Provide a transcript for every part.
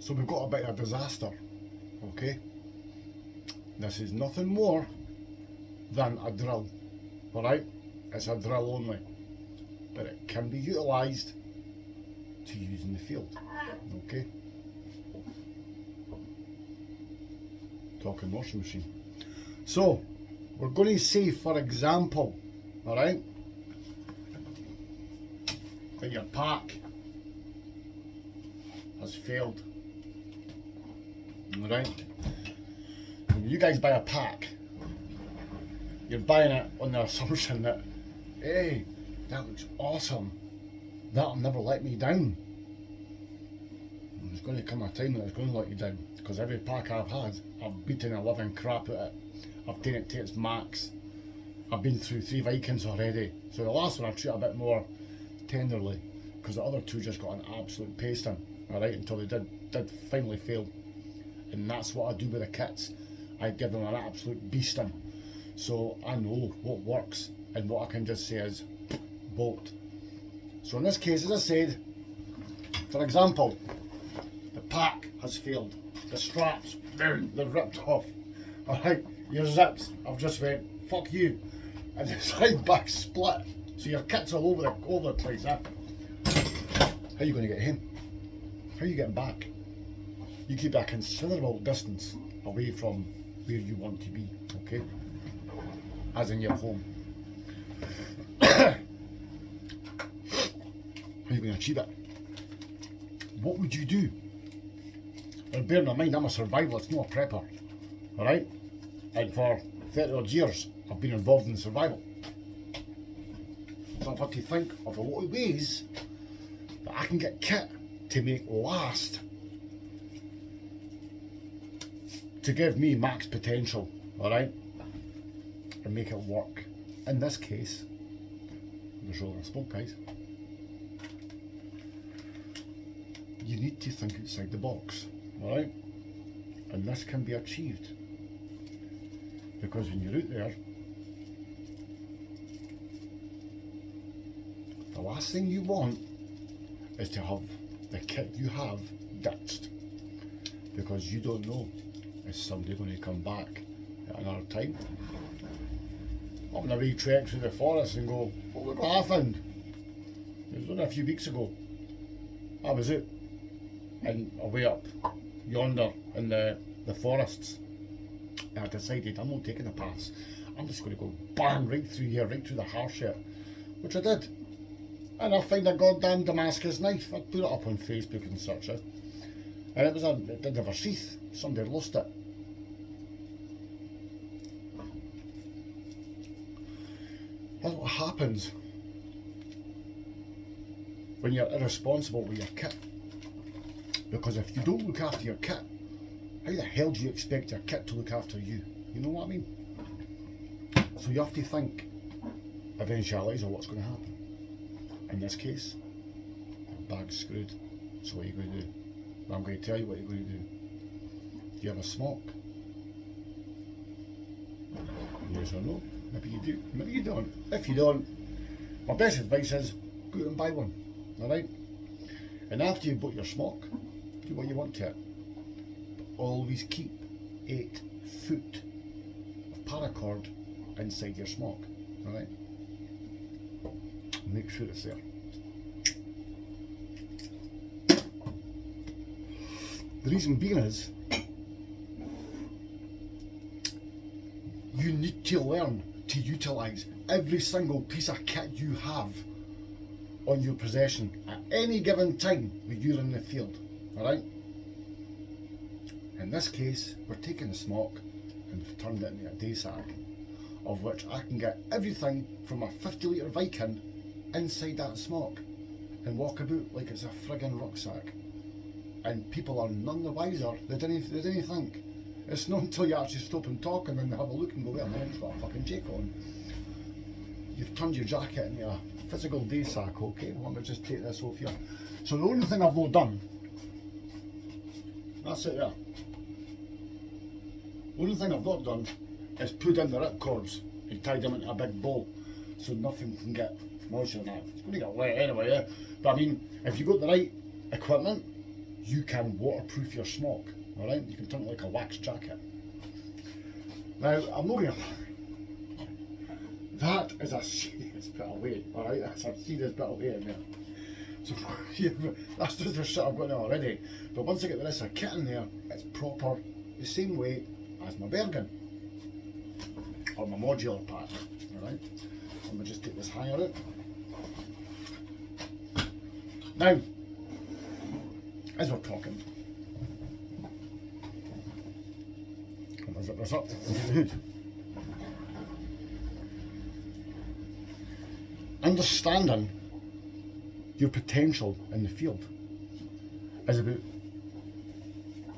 So we've got a bit of a disaster, okay? This is nothing more than a drill, alright? It's a drill only, but it can be utilised to use in the field, okay? Talking washing machine. So, we're going to say, for example, alright, that your pack has failed, alright? When you guys buy a pack, you're buying it on the assumption that, hey, that looks awesome, that'll never let me down. And there's going to come a time when it's going to let you down, because every pack I've had, I've beaten a living crap at it. I've taken it to its max. I've been through 3 Vikings already, so the last one I treat a bit more tenderly, because the other 2 just got an absolute pasting, alright, until they did finally fail. And that's what I do with the kits. I give them an absolute beasting, so I know what works, and what I can just say is bolt. So in this case, as I said, for example, the pack has failed. The straps, they've ripped off. Alright, your zips, I've just went, fuck you. And the side back split. So your kit's all over the place, eh? How are you going to get him? How are you getting back? You keep a considerable distance away from where you want to be, okay? As in your home. How are you going to achieve it? What would you do? And bearing in mind, I'm a survivalist, not a prepper, alright? And for 30 odd years, I've been involved in survival. So I've had to think of a lot of ways that I can get kit to make last, to give me max potential, alright? And make it work. In this case, there's rolling a smoke, guys. You need to think outside the box, alright? And this can be achieved, because when you're out there, the last thing you want is to have the kit you have ditched, because you don't know, is somebody going to come back at another time? I'm on a wee trek through the forest and go, oh, look what I found. It was only a few weeks ago. I was out and away up yonder in the forests, and I decided I'm not taking the paths. I'm just going to go bang right through here, right through the harsh here, which I did. And I find a goddamn Damascus knife. I put it up on Facebook and such, and it didn't have a sheath. Somebody had lost it. That's what happens when you're irresponsible with your kit. Because if you don't look after your kit, how the hell do you expect your kit to look after you? You know what I mean? So you have to think eventualities of what's going to happen. In this case, the bag's screwed. So what are you going to do? I'm going to tell you what you're going to do. Do you have a smock? Yes or no? Maybe you do, maybe you don't. If you don't, my best advice is go out and buy one, alright? And after you've bought your smock, do what you want to it. But always keep 8 foot of paracord inside your smock, alright? Make sure it's there. The reason being is, you need to learn to utilise every single piece of kit you have on your possession at any given time when you're in the field, alright? In this case, we're taking the smock and we've turned it into a day sack, of which I can get everything from a 50 litre Viking inside that smock and walk about like it's a friggin' rucksack. And people are none the wiser. They didn't think. It's not until you actually stop and talk and then they have a look and go, wait a minute, it's got a fucking jacket on. You've turned your jacket into a physical day sack, okay? Well, let me just take this off here. So the only thing I've not done, that's it there. The only thing I've not done is put in the rip cords and tied them into a big bowl so nothing can get moisture in that. It's going to get wet anyway, yeah? But I mean, if you've got the right equipment, you can waterproof your smock. Alright, you can turn it like a wax jacket. Now, I'm not gonna. That is a serious bit of weight, alright? That's a serious bit of weight in there. So, that's just the shit I've got now already. But once I get the rest of the kit in there, it's proper, the same weight as my Bergen. Or my modular pack, alright? I'm gonna just take this hanger out. Now, as we're talking, I'm gonna zip this up into the hood. Understanding your potential in the field is about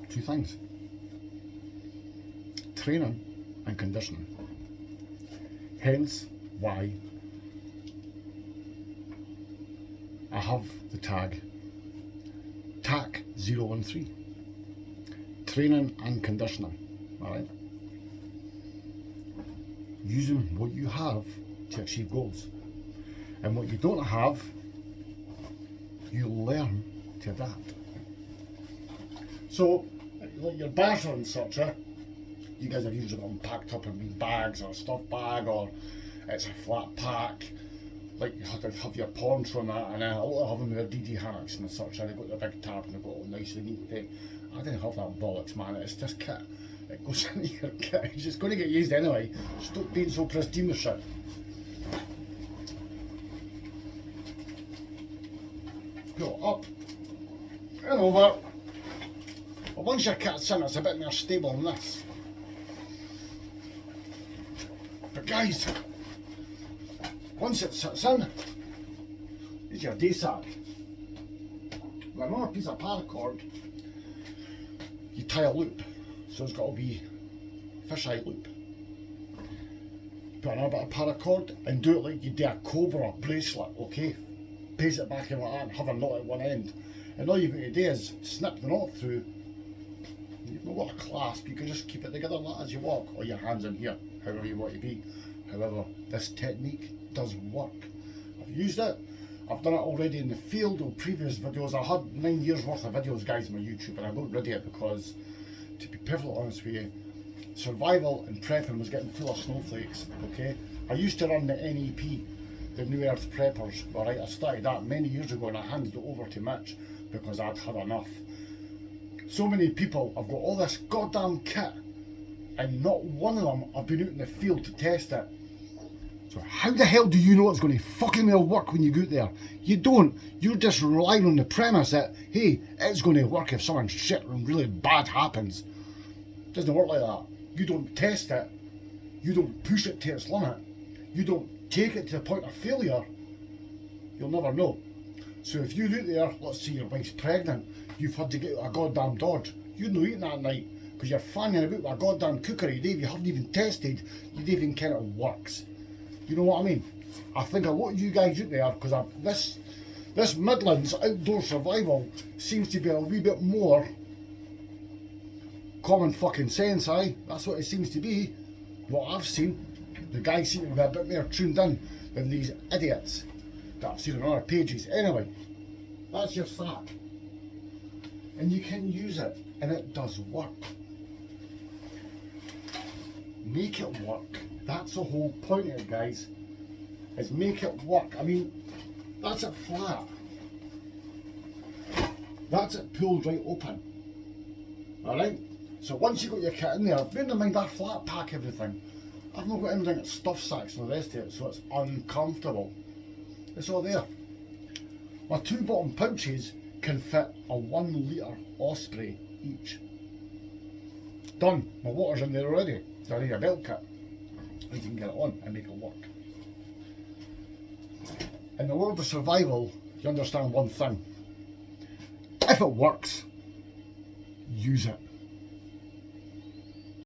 two things: training and conditioning. Hence why I have the tag TAC 013, training and conditioning. Alright? Using what you have to achieve goals. And what you don't have, you learn to adapt. So, like your basher and such, you guys have usually got them packed up in wee bags or a stuff bag, or it's a flat pack. Like you have to have your poncho and that, and a lot of them with their DD hammocks and such, and they've got their big tab and they've got all nicely neat thing. I didn't have that bollocks, man. It's just kit. It goes into your kit. It's just going to get used anyway. Stop being so pristine with shit. Go up and over. But once your kit's in, it's a bit more stable than this. But guys, once it sits in, it's your T.A.C. With another piece of paracord, you tie a loop. So it's got to be fisheye loop. Put another bit of paracord and do it like you do a Cobra bracelet, okay? Paste it back in like that and have a knot at one end. And all you've got to do is snip the knot through. You've not got a clasp, you can just keep it together like as you walk, or your hands in here, however you want to be. However, this technique does work. I've used it, I've done it already in the field or previous videos. I had 9 years worth of videos, guys, on my YouTube, and I got rid of it because, to be perfectly honest with you, survival and prepping was getting full of snowflakes, okay? I used to run the NEP, the New Earth Preppers, alright? I started that many years ago and I handed it over to Mitch because I'd had enough. So many people have got all this goddamn kit and not one of them have been out in the field to test it. So how the hell do you know it's going to fucking well work when you go out there? You don't. You're just relying on the premise that, hey, it's going to work if something shit and really bad happens. It doesn't work like that. You don't test it. You don't push it to its limit. You don't take it to the point of failure. You'll never know. So if you're out there, let's say your wife's pregnant, you've had to get a goddamn Dodge. You're not eating that night because you're fanning about with a goddamn cookery, Dave. You haven't even tested. You don't even care it works. You know what I mean? I think a lot of you guys out there, because this Midlands outdoor survival seems to be a wee bit more common fucking sense, aye? That's what it seems to be. What I've seen, the guys seem to be a bit more tuned in than these idiots that I've seen on other pages. Anyway, that's your sack. And you can use it, and it does work. Make it work. That's the whole point of it, guys, is make it work. I mean, that's it flat. That's it pulled right open. Alright? So once you've got your kit in there, bear in mind I flat pack everything. I've not got anything that stuff sacks and the rest of it, so it's uncomfortable. It's all there. My 2 bottom pouches can fit a 1 litre Osprey each. Done. My water's in there already. So I need a belt kit. You can get it on and make it work. In the world of survival, you understand one thing. If it works, use it.